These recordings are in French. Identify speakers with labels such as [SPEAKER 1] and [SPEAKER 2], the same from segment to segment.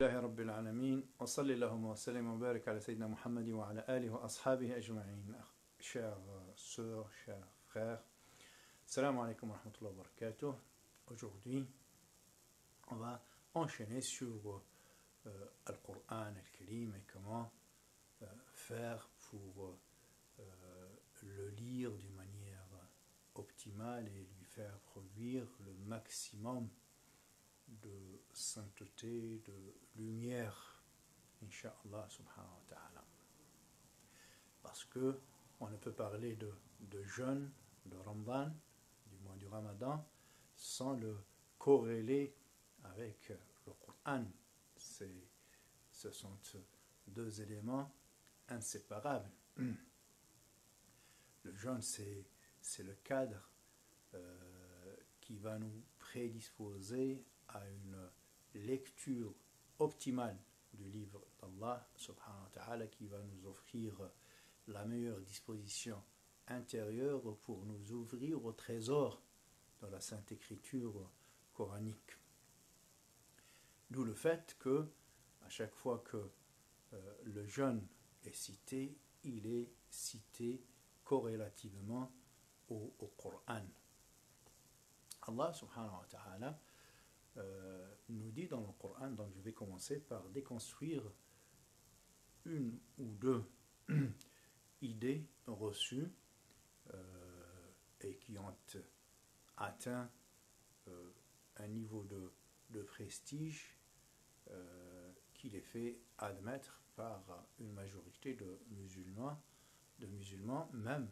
[SPEAKER 1] لله رب العالمين وصلى اللهم وسلم وبارك على سيدنا محمد وعلى آله وأصحابه أجمعين. Chers sœurs, chers frères, salam alaikum wa rahmatullahi wa barakatuh. Aujourd'hui, on va enchaîner sur Al-Qur'an Al-Karim et comment faire pour le lire d'une manière optimale et lui faire produire le maximum de sainteté, de lumière, Inch'Allah subhanahu wa ta'ala. Parce que on ne peut parler de jeûne, de Ramadan, du mois du Ramadan, sans le corréler avec le Coran. Ce sont deux éléments inséparables. Le jeûne, c'est le cadre qui va nous prédisposer à une lecture optimale du livre d'Allah subhanahu wa ta'ala, qui va nous offrir la meilleure disposition intérieure pour nous ouvrir au trésor de la Sainte Écriture coranique. D'où le fait que à chaque fois que le jeûne est cité, il est cité corrélativement au Coran. Allah subhanahu wa ta'ala nous dit dans le Coran, donc je vais commencer par déconstruire une ou deux idées reçues et qui ont atteint un niveau de prestige qui les fait admettre par une majorité de musulmans, même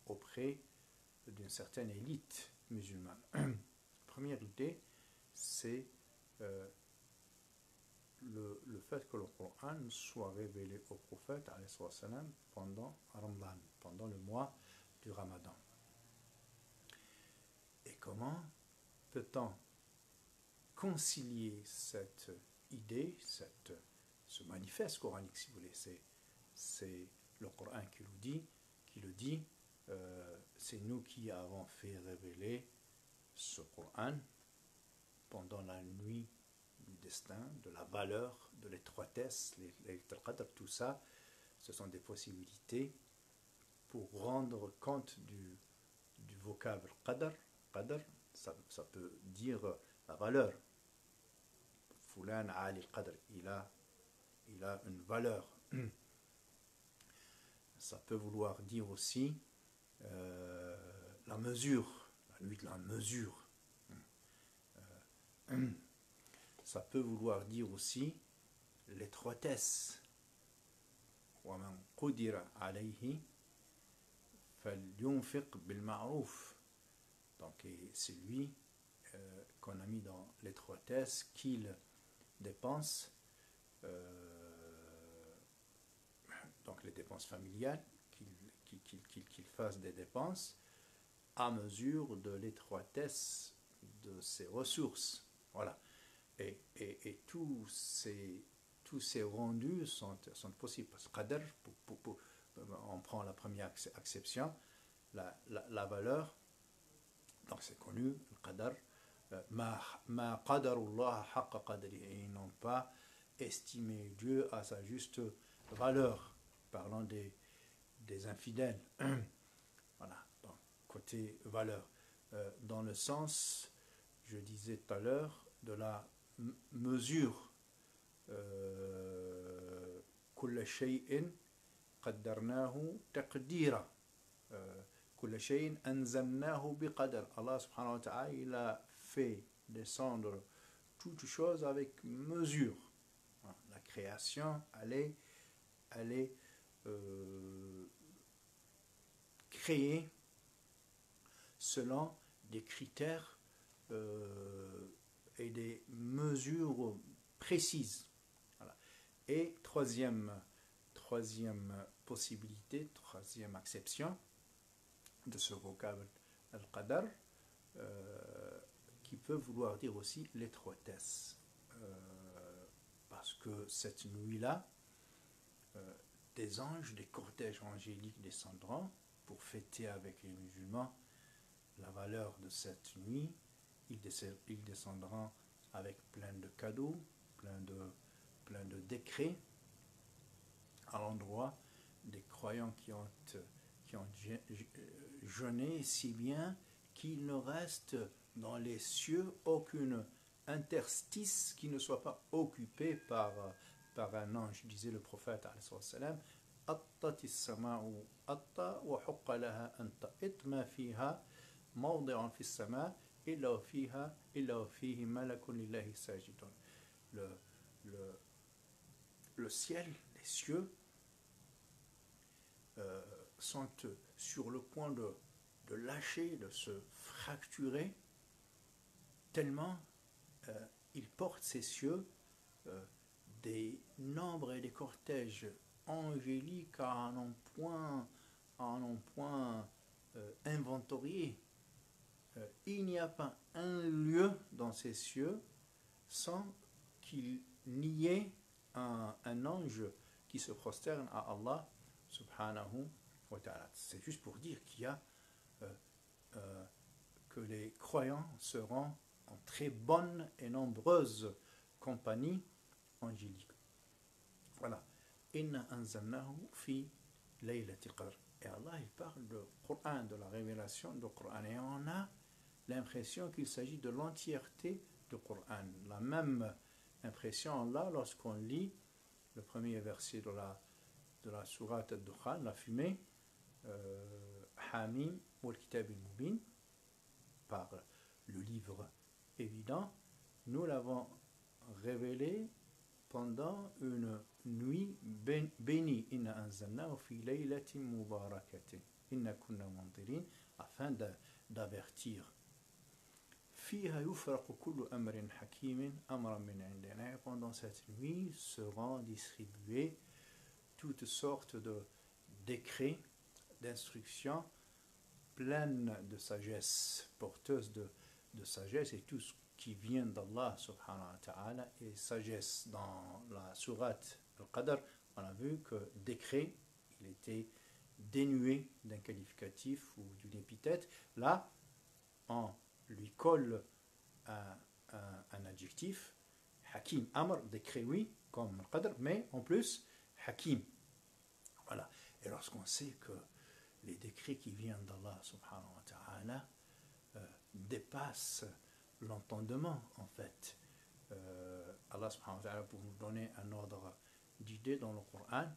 [SPEAKER 1] auprès d'une certaine élite musulmane. Première idée, c'est le fait que le Coran soit révélé au prophète pendant Ramadan, pendant le mois du Ramadan. Et comment peut-on concilier cette idée, ce manifeste coranique, si vous voulez, c'est le Coran qui le dit, c'est nous qui avons fait révéler ce Coran pendant la nuit du destin, de la valeur, de l'étroitesse, tout ça, ce sont des possibilités pour rendre compte du vocable qadr. Qadr, ça peut dire la valeur. Fulan ali qadr, il a une valeur. Ça peut vouloir dire aussi la mesure, la nuit de la mesure. Ça peut vouloir dire aussi l'étroitesse. وَمَنْ قُدِرَ عَلَيْهِ فَلْيُنْفِقْ بِالْمَعْرُوفِ. Donc c'est lui qu'on a mis dans l'étroitesse, qu'il dépense, donc les dépenses familiales, qu'il fasse des dépenses à mesure de l'étroitesse de ses ressources. Voilà. Et tous ces rendus sont possibles. Parce que qadr, on prend la première acception, la valeur, donc c'est connu, le qadr, ma qadarullah haqqa qadrihi, ils n'ont pas estimé Dieu à sa juste valeur, parlant des infidèles. Voilà, donc côté valeur. Dans le sens, je disais tout à l'heure, de la mesure, kulla shay'in qaddarnahu taqdira, kulla shay'in anzalnahu biqadar. Allah subhanahu wa ta'ala, il a fait descendre toute chose avec mesure. La création, elle est créée selon des critères et des mesures précises. Voilà. Et troisième possibilité, troisième acception de ce vocable al-qadar, qui peut vouloir dire aussi l'étroitesse. Parce que cette nuit-là, des anges, des cortèges angéliques descendront pour fêter avec les musulmans la valeur de cette nuit. Ils descendront avec plein de cadeaux, plein de décrets à l'endroit des croyants qui ont jeûné, si bien qu'il ne reste dans les cieux aucune interstice qui ne soit pas occupé par un ange. Disait le prophète أطت السماء أطا وحق لها أن تئط ما فيها موضع في السماء إلا وفيه ملك لله ساجد. Le, le ciel, les cieux sont sur le point de lâcher, de se fracturer, tellement ils portent ces cieux des nombres et des cortèges angéliques à un point inventorié. Il n'y a pas un lieu dans ces cieux sans qu'il n'y ait un ange qui se prosterne à Allah subhanahu wa ta'ala. C'est juste pour dire qu'il y a que les croyants seront en très bonne et nombreuse compagnie angélique. Voilà. Inna anzalnahu fi laylatil qadr. Et Allah, il parle du Coran, de la révélation du Coran. Et on a l'impression qu'il s'agit de l'entièreté du Coran. La même impression là lorsqu'on lit le premier verset de la sourate Ad-Dukhan, la fumée, Hamim wal Kitab al-Mubin, par le livre évident. Nous l'avons révélé pendant une nuit bénie, inna anzalnahu fi laylatin mubarakatin inna kunna mundirin, afin d'avertir. Fiha yufraqu kullu amrin hakimin amran min indina. Pendant cette nuit seront distribués toutes sortes de décrets, d'instructions pleines de sagesse, porteuses de sagesse, et tout ce qui vient d'Allah subhanahu wa ta'ala est sagesse. Dans la sourate Al-Qadr, on a vu que décret, il était dénué d'un qualificatif ou d'une épithète. Là, on lui colle un adjectif, Hakim, Amr, décret oui, comme Al-Qadr, mais en plus, Hakim. Voilà. Et lorsqu'on sait que les décrets qui viennent d'Allah subhanahu wa ta'ala dépassent l'entendement, en fait. Allah subhanahu wa ta'ala, pour nous donner un ordre d'idée dans le Coran,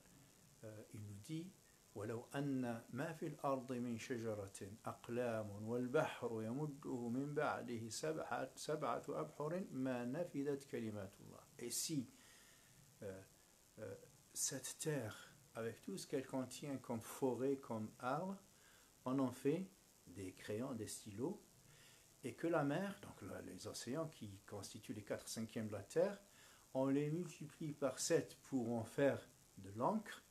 [SPEAKER 1] il nous dit وَلَوْ أَنَّ مَا فِي الْأَرْضِ مِنْ شَجَرَةٍ أَقْلَامٌ وَالْبَحْرُ يَمُدُّهُ مِنْ بَعْدِهِ سَبْعَةُ أَبْحُرٍ مَا نَفِدَتْ كَلِمَاتُ اللَّهِ. Et si cette terre, avec tout ce qu'elle contient comme forêt, comme arbre, on en fait des crayons, des stylos, et que la mer, donc les océans qui constituent les 4/5 de la terre, on les multiplie par 7 pour en faire de l'encre,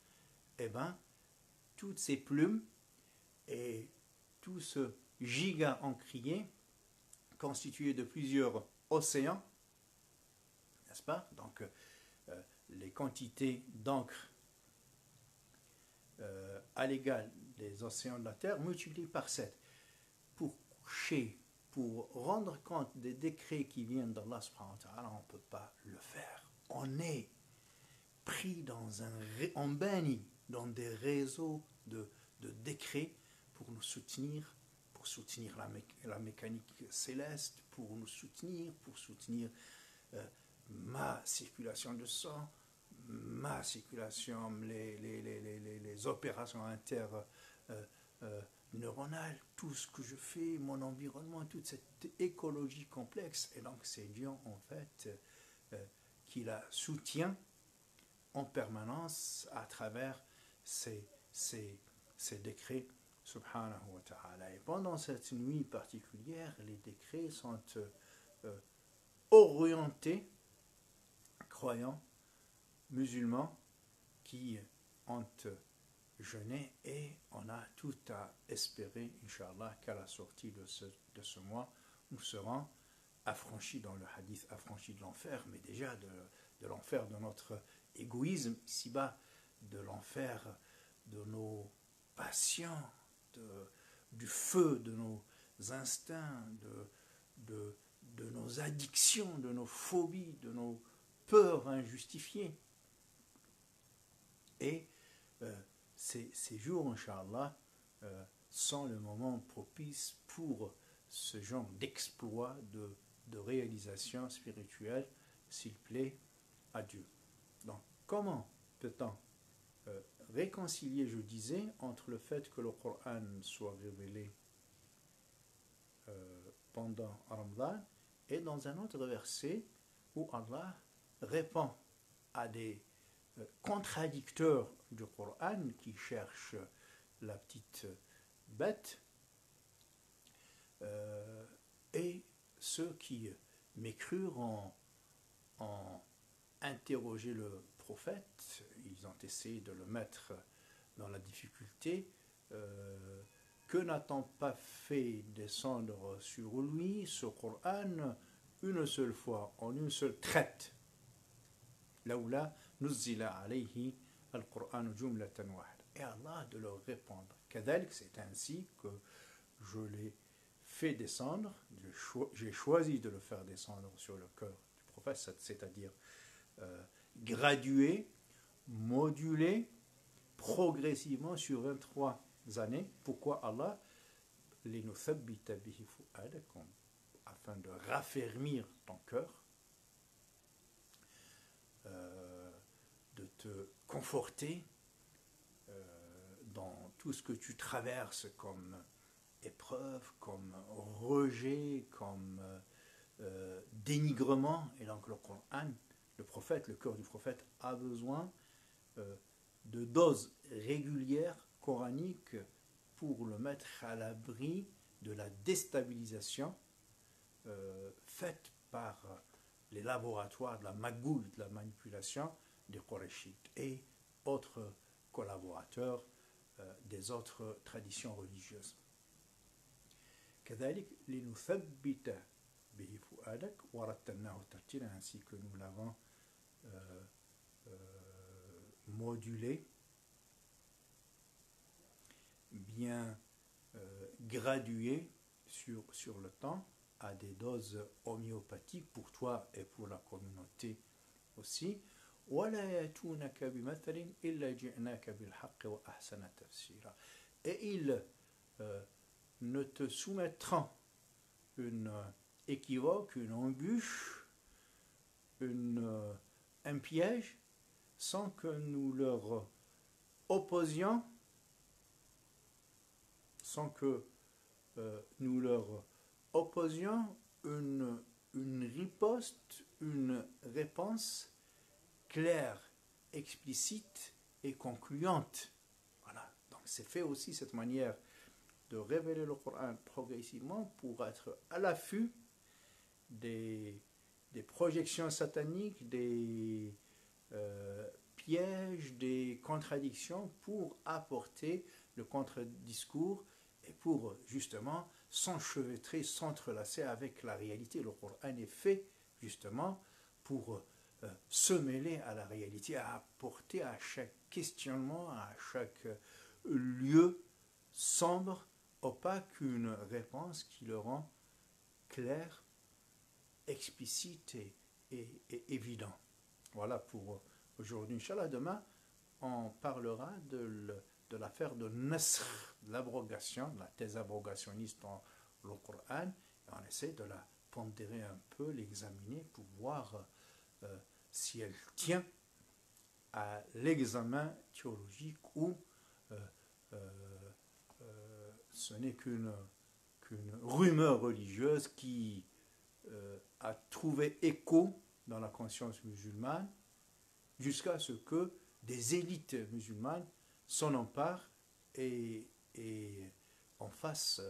[SPEAKER 1] et bien, toutes ces plumes et tout ce giga encrier constitué de plusieurs océans, n'est-ce pas? Donc, les quantités d'encre à l'égal des océans de la terre multipliées par 7 pour rendre compte des décrets qui viennent d'Allah subhanahu wa ta'ala, on ne peut pas le faire. On est pris on baigne dans des réseaux de décrets pour nous soutenir, pour soutenir la mécanique céleste, pour nous soutenir, ma circulation de sang, ma circulation, les opérations neuronales, tout ce que je fais, mon environnement, toute cette écologie complexe. Et donc c'est Dieu en fait qui la soutient en permanence à travers ces décrets subhanahu wa ta'ala. Et pendant cette nuit particulière, les décrets sont orientés, croyants, musulmans, qui ont jeûné, et on a tout à espérer, Inch'Allah, qu'à la sortie de ce mois, nous serons affranchis dans le hadith, affranchis de l'enfer, mais déjà de l'enfer de notre égoïsme ici-bas, de l'enfer de nos passions, du feu de nos instincts, de nos addictions, de nos phobies, de nos peur injustifiée. Et ces jours, Inch'Allah, sont le moment propice pour ce genre d'exploit, de réalisation spirituelle, s'il plaît à Dieu. Donc, comment peut-on réconcilier, je disais, entre le fait que le Coran soit révélé pendant Ramadan et dans un autre verset où Allah répond à des contradicteurs du Coran qui cherchent la petite bête et ceux qui m'écrurent ont interrogé le prophète, ils ont essayé de le mettre dans la difficulté. Que n'a-t-on pas fait descendre sur lui ce Coran une seule fois, en une seule traite? Laoula nuzila alayhi al-Qur'an jumlatan wahida. Et Allah de leur répondre. Kadalik, c'est ainsi que je l'ai fait descendre, j'ai choisi de le faire descendre sur le cœur du prophète, c'est-à-dire gradué, modulé, progressivement sur 23 années. Pourquoi Allah afin de raffermir ton cœur, de te conforter dans tout ce que tu traverses comme épreuve, comme rejet, comme dénigrement. Et donc le Coran, le prophète, le cœur du prophète a besoin de doses régulières coraniques pour le mettre à l'abri de la déstabilisation faite par les laboratoires de la magouille, de la manipulation des Qurayshites et autres collaborateurs des autres traditions religieuses. كذلك لنثبت به فؤادك ورتلناه ترتيلا, ainsi que nous l'avons modulé, bien gradué sur le temps à des doses homéopathiques pour toi et pour la communauté aussi. Et ils ne te soumettront une équivoque, une embûche, un piège, sans que nous leur opposions, une riposte, une réponse claire, explicite et concluante. Voilà. Donc c'est fait aussi cette manière de révéler le Coran progressivement pour être à l'affût des projections sataniques, des pièges, des contradictions, pour apporter le contre-discours et pour justement s'enchevêtrer, s'entrelacer avec la réalité. Le Coran est fait justement pour se mêler à la réalité, à apporter à chaque questionnement, à chaque lieu sombre, opaque, une réponse qui le rend claire, explicite et évident. Voilà pour aujourd'hui. Inch'Allah, demain, on parlera de l'affaire de Nasr, de l'abrogation, de la thèse abrogationniste dans le Coran. Et on essaie de la pondérer un peu, l'examiner pour voir si elle tient à l'examen théologique ou ce n'est qu'une rumeur religieuse qui a trouvé écho dans la conscience musulmane jusqu'à ce que des élites musulmanes s'en emparent et en fassent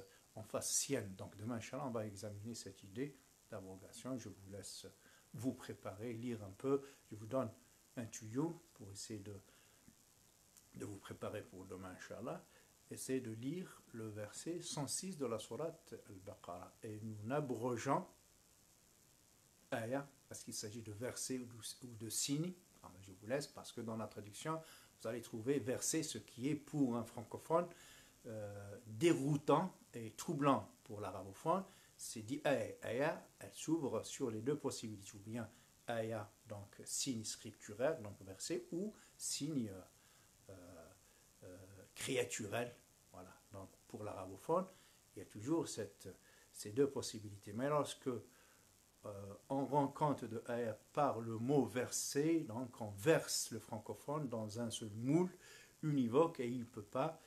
[SPEAKER 1] sienne. Donc demain, Inch'Allah, on va examiner cette idée d'abrogation. Je vous laisse vous préparer, lire un peu. Je vous donne un tuyau pour essayer de vous préparer pour demain, Inch'Allah. Essayez de lire le verset 106 de la sourate Al-Baqarah. Et nous n'abrogeons ayah, parce qu'il s'agit de versets ou de signes. Alors, je vous laisse, parce que dans la traduction, vous allez trouver verset, ce qui est pour un francophone déroutant et troublant pour l'arabophone. C'est dit ayah, elle s'ouvre sur les deux possibilités, ou bien aya, donc signe scripturaire, donc verset, ou signe créaturel. Voilà. Donc pour l'arabophone, il y a toujours ces deux possibilités. Mais lorsque on rend compte de aya par le mot verset, donc on verse le francophone dans un seul moule univoque et il ne peut pas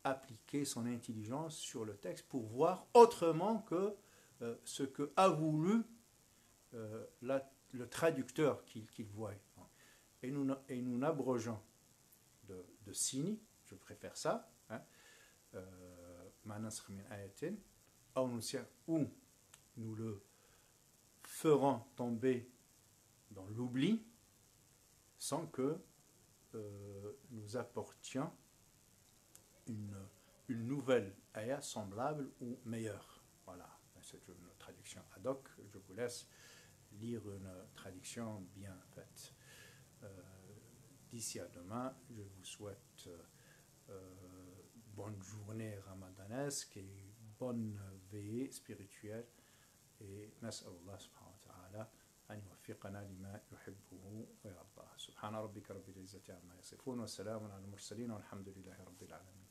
[SPEAKER 1] appliquer son intelligence sur le texte pour voir autrement que ce que a voulu le traducteur qu'il voit. Et nous n'abrogeons de signes, je préfère ça, hein, ou nous le ferons tomber dans l'oubli sans que nous apportions une nouvelle ayah semblable ou meilleure. Voilà, c'est une traduction ad hoc. Je vous laisse lire une traduction bien faite. D'ici à demain, je vous souhaite bonne journée ramadanesque et bonne veillée spirituelle. Et نسأل الله سبحانه وتعالى أن يوفقنا لما يحبه ويرضاه. سبحان ربك رب العزة عما يصفون والسلام على المرسلين والحمد لله رب العالمين.